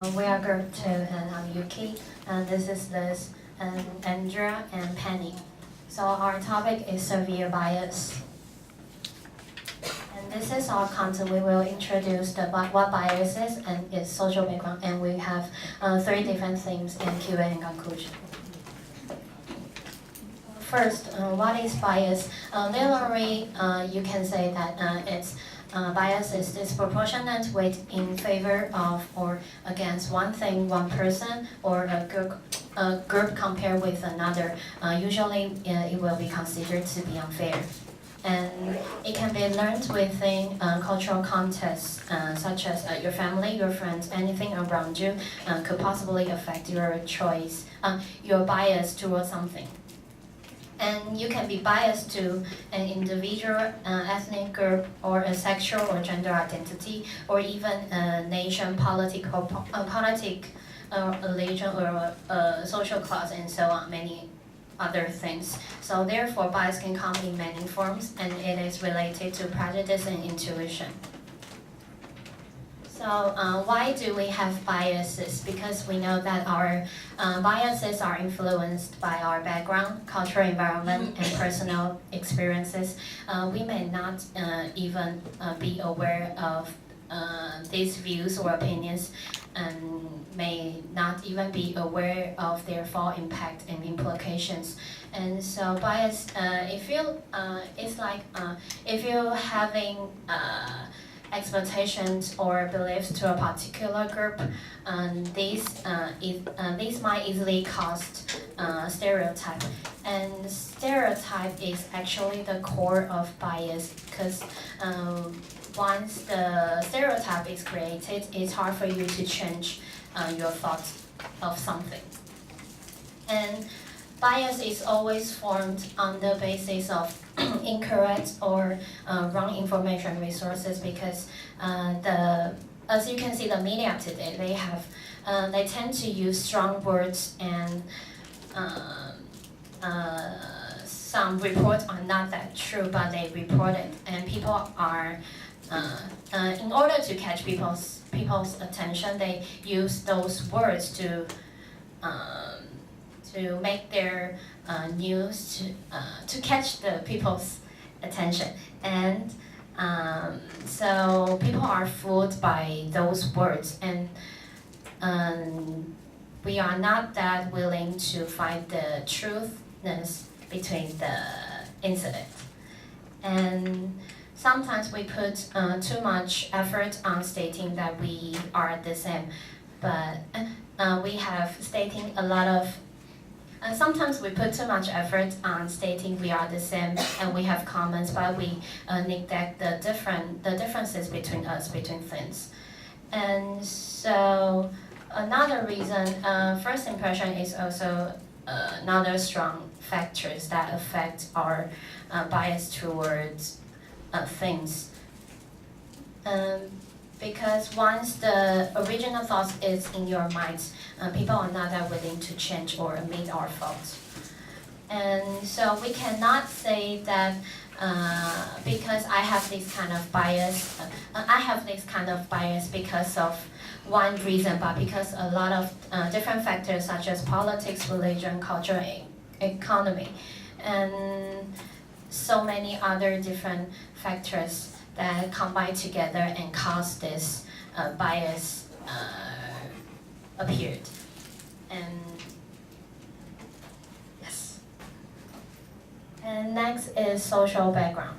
We are group 2 and I'm Yuki, and this is Liz and Andrea and Penny. So our topic is severe bias. And this is our content. We will introduce what bias is and its social background, and we have 3 different themes in Q&A and conclusion. First, what is bias? Literally, you can say that it's bias is disproportionate weight in favor of or against one thing, one person, or a group compared with another. Usually, it will be considered to be unfair. And it can be learned within cultural contexts, such as your family, your friends, anything around you could possibly affect your choice, your bias towards something. And you can be biased to an individual, ethnic group, or a sexual or gender identity, or even a nation, religion, or a social class, and so on, many other things. So therefore, bias can come in many forms, and it is related to prejudice and intuition. So why do we have biases? Because we know that our biases are influenced by our background, cultural environment, and personal experiences. We may not even be aware of these views or opinions, and may not even be aware of their full impact and implications. And so bias, if you're having expectations or beliefs to a particular group, these might easily cause stereotype. And stereotype is actually the core of bias, because once the stereotype is created, it's hard for you to change your thoughts of something. And bias is always formed on the basis of incorrect or wrong information resources, because as you can see, the media today, they tend to use strong words, and some reports are not that true, but they report it, and people are in order to catch people's attention, they use those words to make their news to catch the people's attention. And so people are fooled by those words, and we are not that willing to find the truthness between the incident. And sometimes we put too much effort on stating that we are the same, but we have stating a lot of sometimes we put too much effort on stating we are the same and we have comments, but we neglect the differences between us, between things. And so another reason, first impression is also another strong factors that affect our bias towards things. Because once the original thought is in your mind, people are not that willing to change or admit our faults. And so we cannot say that because I have this kind of bias, because of one reason, but because a lot of different factors such as politics, religion, culture, economy, and so many other different factors that combine together and cause this bias appeared. And yes. And next is social background.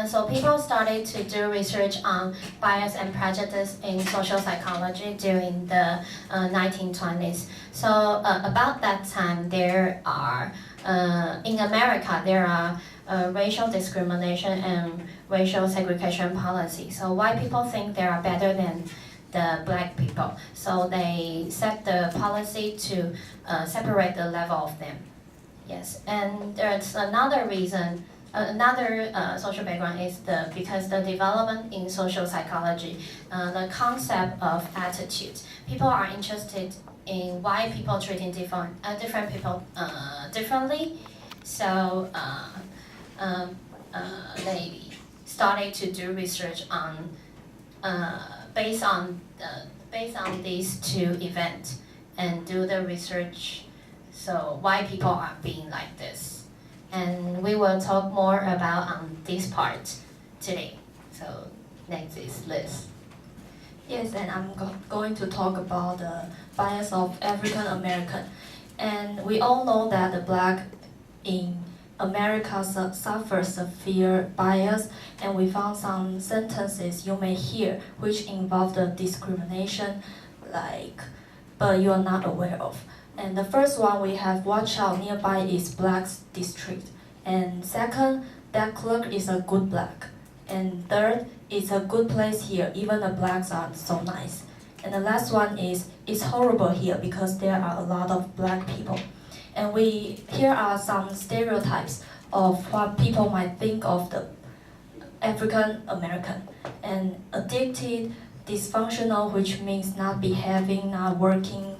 So people started to do research on bias and prejudice in social psychology during the 1920s. So about that time, there are in America there are racial discrimination and racial segregation policy. So white people think they are better than the black people. So they set the policy to separate the level of them. Yes, and there's another reason. Another social background is because the development in social psychology, the concept of attitude. People are interested in why people treating different people differently. So they started to do research on based on based on these two events and do the research, so why people are being like this. And we will talk more about this part today. So next is Liz. Yes, and I'm going to talk about the bias of African American. And we all know that the black in America suffer severe bias, and we found some sentences you may hear which involve the discrimination, but you are not aware of. And the first one we have, watch out, nearby is black's district. And second, that clerk is a good black. And third, it's a good place here, even the blacks are so nice. And the last one is, it's horrible here because there are a lot of black people. And here are some stereotypes of what people might think of the African American. And addicted, dysfunctional, which means not behaving, not working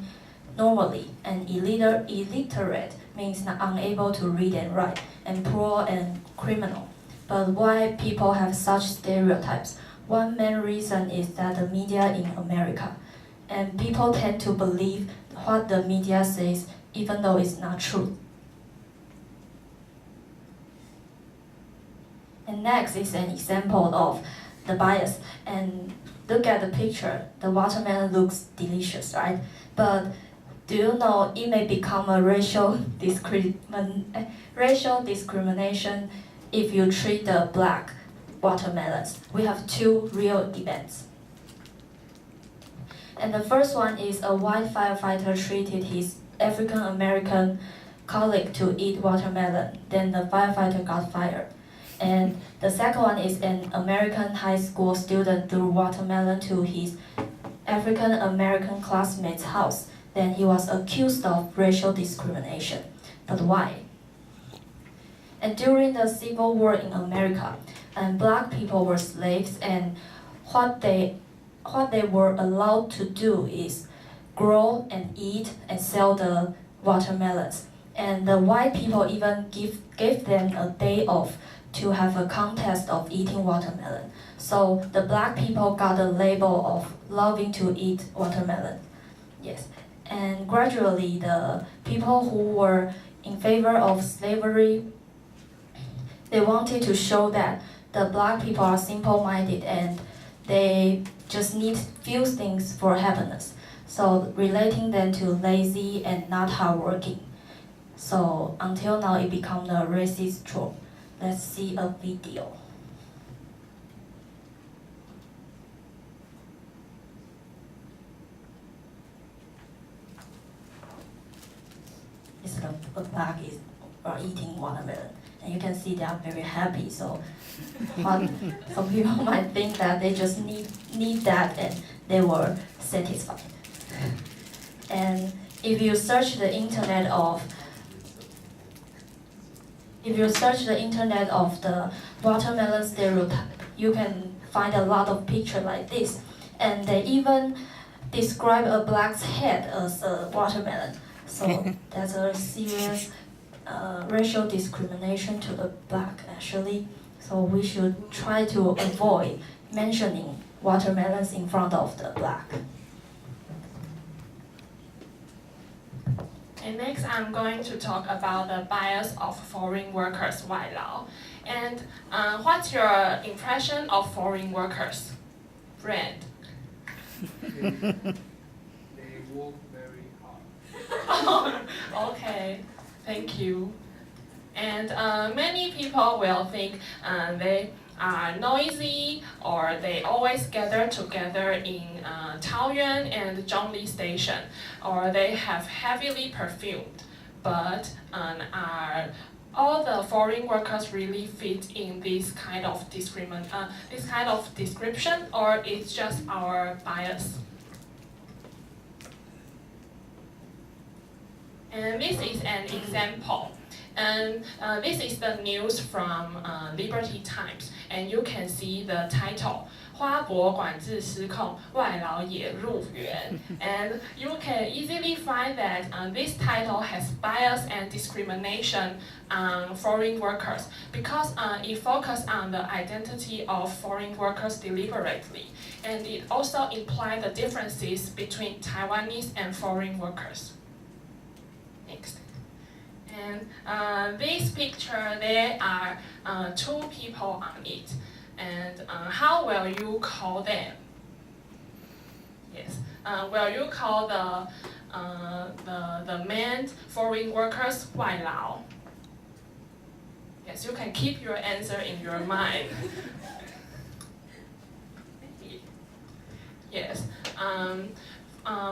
normally. And illiterate means not unable to read and write. And poor and criminal. But why people have such stereotypes? One main reason is that the media in America, and people tend to believe what the media says even though it's not true. And next is an example of the bias. And look at the picture. The watermelon looks delicious, right? But do you know it may become a racial discrimination if you treat the black watermelons? We have two real events. And the first one is a white firefighter treated his African American colleague to eat watermelon. Then the firefighter got fired. And the second one is an American high school student threw watermelon to his African American classmate's house. Then he was accused of racial discrimination. But why? And during the Civil War in America, and black people were slaves, and what they were allowed to do is grow and eat and sell the watermelons. And the white people even gave them a day off to have a contest of eating watermelon. So the black people got a label of loving to eat watermelon. Yes. And gradually the people who were in favor of slavery, they wanted to show that the black people are simple-minded and they just need few things for happiness. So relating them to lazy and not hardworking. So until now it became a racist trope. Let's see a video. It's the black are eating watermelon. And you can see they are very happy. So some people might think that they just need that and they were satisfied. And if you search the internet of the watermelon stereotype, you can find a lot of pictures like this. And they even describe a black's head as a watermelon. So that's a serious racial discrimination to the black, actually. So we should try to avoid mentioning watermelons in front of the black. And next, I'm going to talk about the bias of foreign workers, 外劳. And what's your impression of foreign workers? Brand. They work very hard. Okay, thank you. And many people will think they are noisy, or they always gather together in Taoyuan and Zhongli station, or they have heavily perfumed. But are all the foreign workers really fit in this kind of description, or it's just our bias? And this is an example. And this is the news from Liberty Times. And you can see the title, 花博管制失控，外劳也入园. And you can easily find that this title has bias and discrimination on foreign workers because it focuses on the identity of foreign workers deliberately. And it also implies the differences between Taiwanese and foreign workers. Next. And this picture, there are two people on it. And how will you call them? Yes. Will you call the men foreign workers 外劳? Yes, you can keep your answer in your mind. Yes.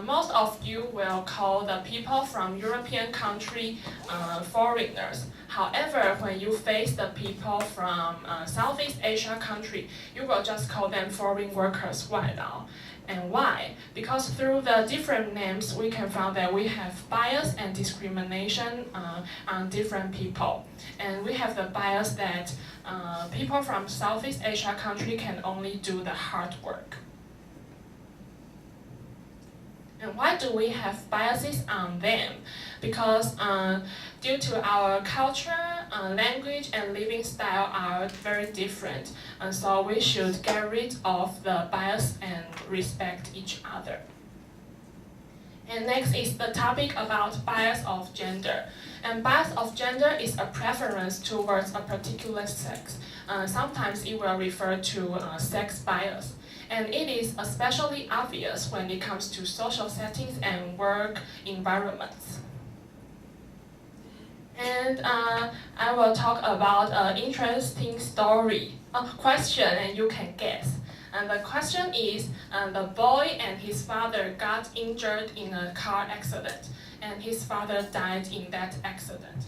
Most of you will call the people from European country foreigners. However, when you face the people from Southeast Asia country, you will just call them foreign workers 外劳. And why? Because through the different names, we can find that we have bias and discrimination on different people. And we have the bias that people from Southeast Asia country can only do the hard work. And why do we have biases on them? Because due to our culture, language, and living style are very different. And so we should get rid of the bias and respect each other. And next is the topic about bias of gender. And bias of gender is a preference towards a particular sex. Sometimes it will refer to sex bias. And it is especially obvious when it comes to social settings and work environments. And I will talk about an interesting story, a question, and you can guess. And the question is, the boy and his father got injured in a car accident, and his father died in that accident.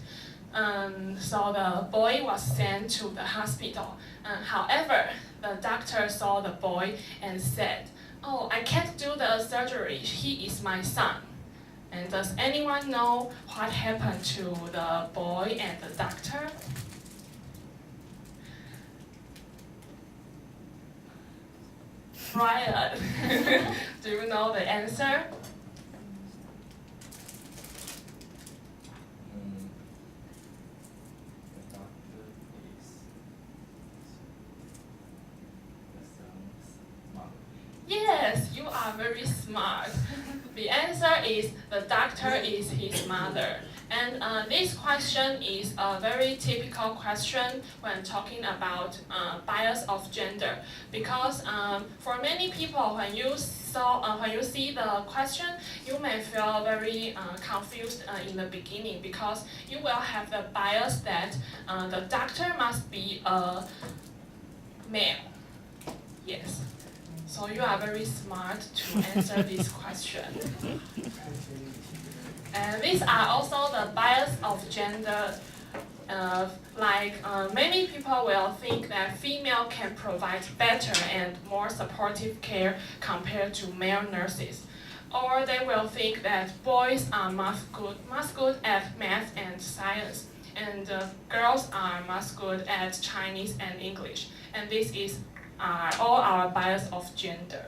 So the boy was sent to the hospital. However, the doctor saw the boy and said, "Oh, I can't do the surgery. He is my son." And does anyone know what happened to the boy and the doctor? Ryan, do you know the answer? Yes, you are very smart. The answer is the doctor is his mother. And this question is a very typical question when talking about bias of gender, because for many people, when you see the question, you may feel very confused in the beginning because you will have the bias that the doctor must be a male. Yes. So you are very smart to answer this question. And these are also the bias of gender. Many people will think that female can provide better and more supportive care compared to male nurses. Or they will think that boys are most good at math and science, and girls are most good at Chinese and English. And this is all our bias of gender.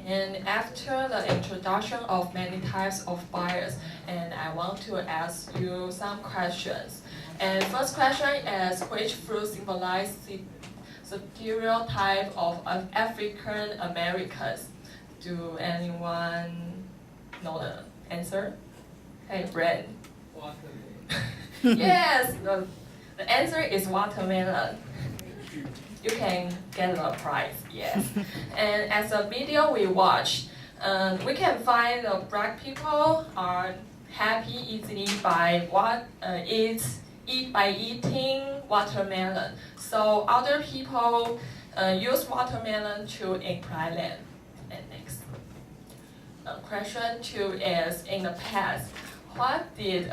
And after the introduction of many types of bias, and I want to ask you some questions. And first question is, which fruit symbolizes the stereotype of African Americans? Do anyone know the answer? Hey, Brent. Watermelon. Yes, the answer is watermelon. You can get the prize, yes. And as a video we watched, we can find the black people are happy easily by eating watermelon. So other people use watermelon to imply land. And next. Question 2 is, in the past, what did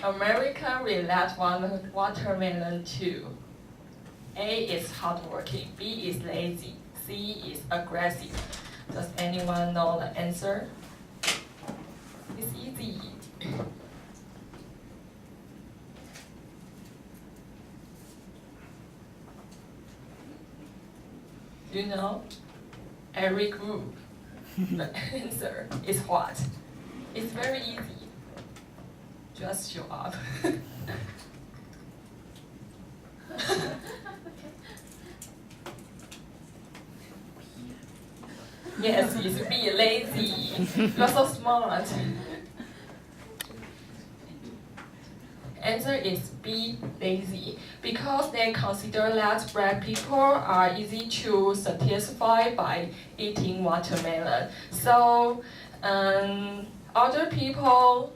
America relate watermelon to? A is hardworking, B is lazy, C is aggressive. Does anyone know the answer? It's easy. You know, every group, the answer is what? It's very easy. Just show up. Yes, it's be lazy. You're so smart. Answer is be lazy because they consider that black people are easy to satisfy by eating watermelon. So other people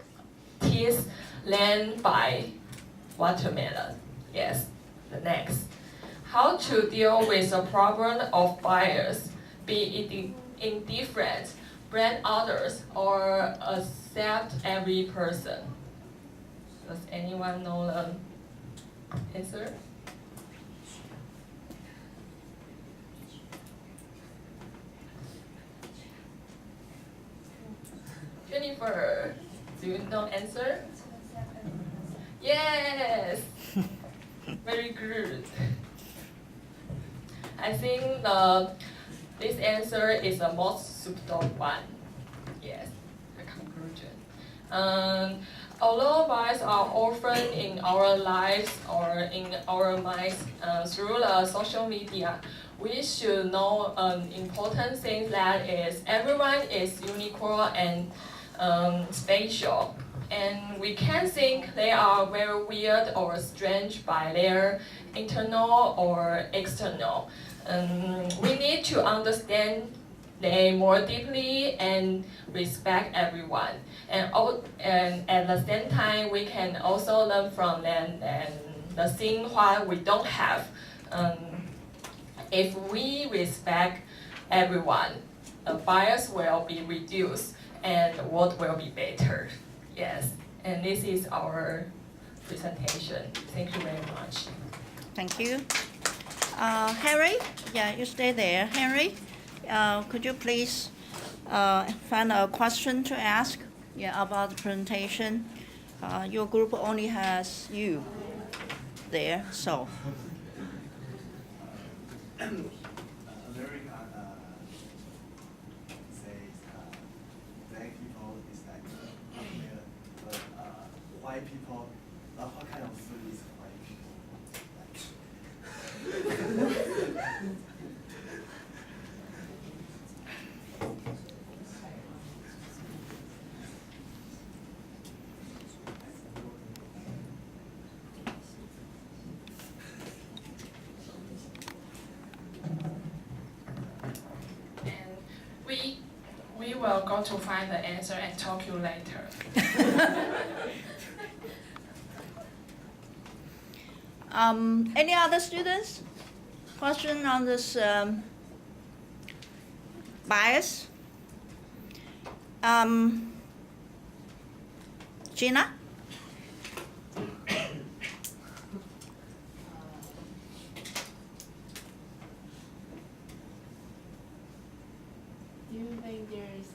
tease them by watermelon. Yes, the next. How to deal with the problem of bias, be it indifferent, blame others, or accept every person. Does anyone know the answer? Jennifer, do you know answer? Yes! Very good. I think this answer is the most suitable one. Yes, the conclusion. Although bias are often in our lives or in our minds through the social media, we should know an important thing that is everyone is unique and special. And we can think they are very weird or strange by their internal or external. We need to understand them more deeply and respect everyone. And at the same time, we can also learn from them and the thing what we don't have. If we respect everyone, the bias will be reduced and the world will be better. Yes, and this is our presentation. Thank you very much. Thank you. Henry, yeah, you stay there. Henry, could you please find a question to ask about the presentation? Your group only has you there, so. America says black people is like weird, but white people, what kind of food is white people like? We will go to find the answer and talk to you later. Any other students? Question on this bias? Gina? Do you think there's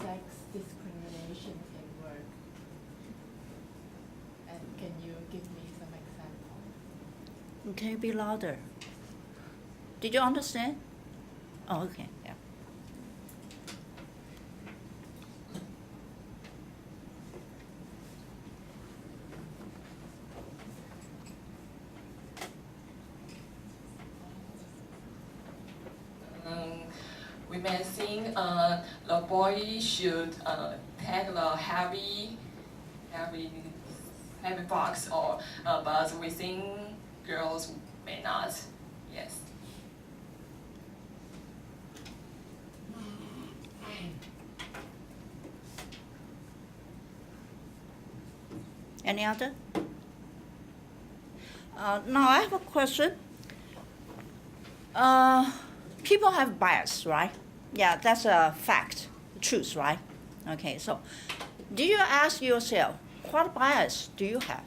sex discrimination in work? And can you give me some examples? Can you be louder? Did you understand? Oh, okay, yeah. We may think the boy should take the heavy box, or but we think girls may not. Yes. Any other? Now I have a question. People have bias, right? Yeah, that's a fact, truth, right? Okay, so do you ask yourself, what bias do you have?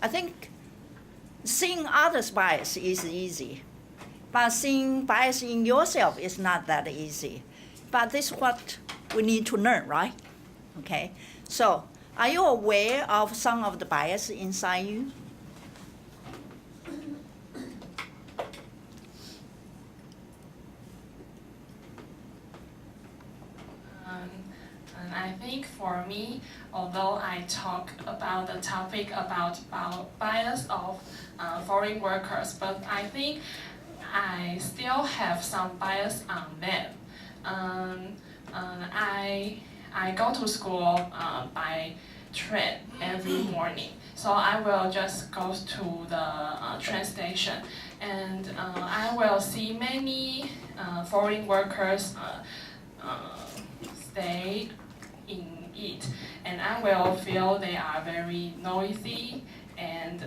I think seeing others' bias is easy, but seeing bias in yourself is not that easy. But this is what we need to learn, right? Okay, so are you aware of some of the bias inside you? I think for me, although I talk about the topic about bias of foreign workers, but I think I still have some bias on them. I go to school by train every morning, so I will just go to the train station, and I will see many foreign workers stay in it, and I will feel they are very noisy and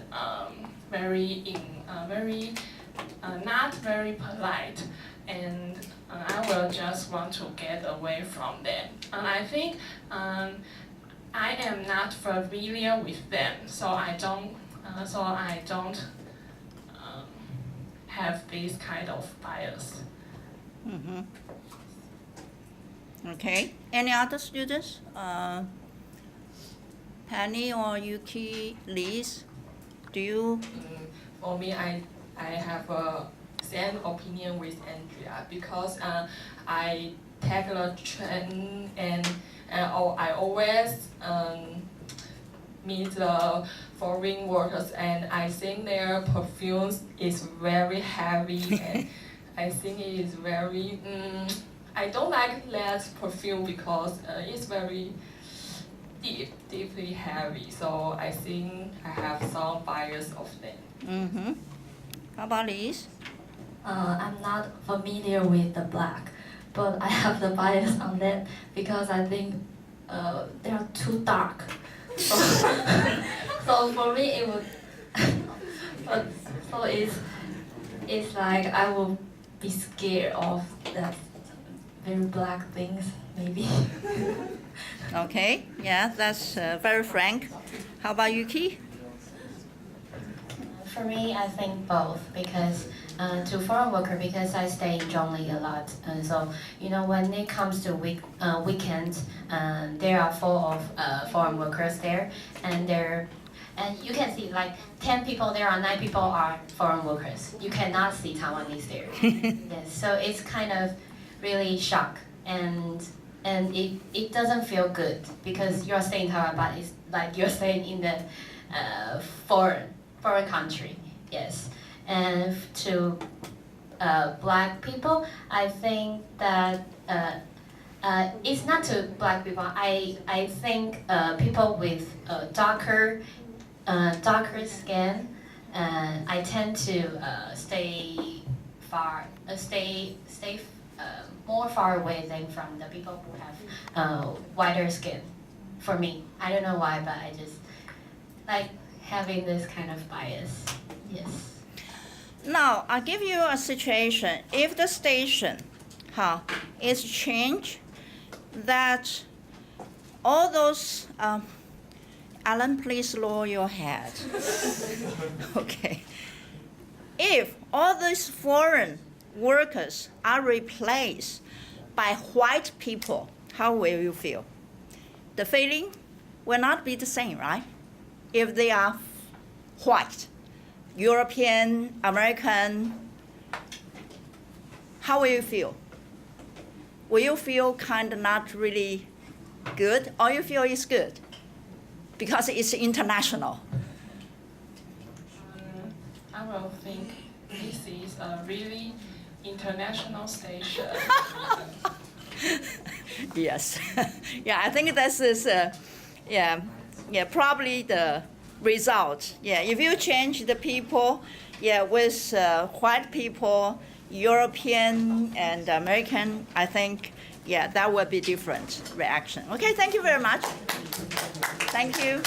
not very polite, and I will just want to get away from them. And I think I am not familiar with them, so I don't have this kind of bias. Mm-hmm. Okay. Any other students? Penny or Yuki, Liz, do you? For me, I have a same opinion with Andrea because I take the train and I always meet the foreign workers, and I think their perfumes is very heavy and I think it is very I don't like that perfume because it's very deeply heavy, so I think I have some bias of them. Mm-hmm. How about Liz? I'm not familiar with the black, but I have the bias on that because I think they are too dark. So, so for me it would, so it's like I will be scared of that very black things maybe. Okay, yeah, that's very frank. How about Yuki? For me, I think both because to foreign worker, because I stay in Zhongli a lot, and so when it comes to weekends, there are full of foreign workers there, and you can see like 10 people there are 9 people are foreign workers. You cannot see Taiwanese there. Yes, so it's kind of really shock, and it doesn't feel good because you're staying in Taiwan, but it's like you're staying in the foreign country. Yes, and to black people, I think that it's not to black people. I think people with darker skin, I tend to stay more far away than from the people who have whiter skin. For me, I don't know why, but I just like having this kind of bias. Yes. Now, I'll give you a situation. If the station is changed, that all those, Alan, please lower your head. Okay. If all these foreign workers are replaced by white people, how will you feel? The feeling will not be the same, right? If they are white, European, American, how will you feel? Will you feel kind of not really good, or you feel it's good because it's international? I will think this is a really international station. Yes. Yeah, I think this is, probably the result. Yeah, if you change the people, with white people, European and American, I think, that will be different reaction. Okay, thank you very much. Thank you.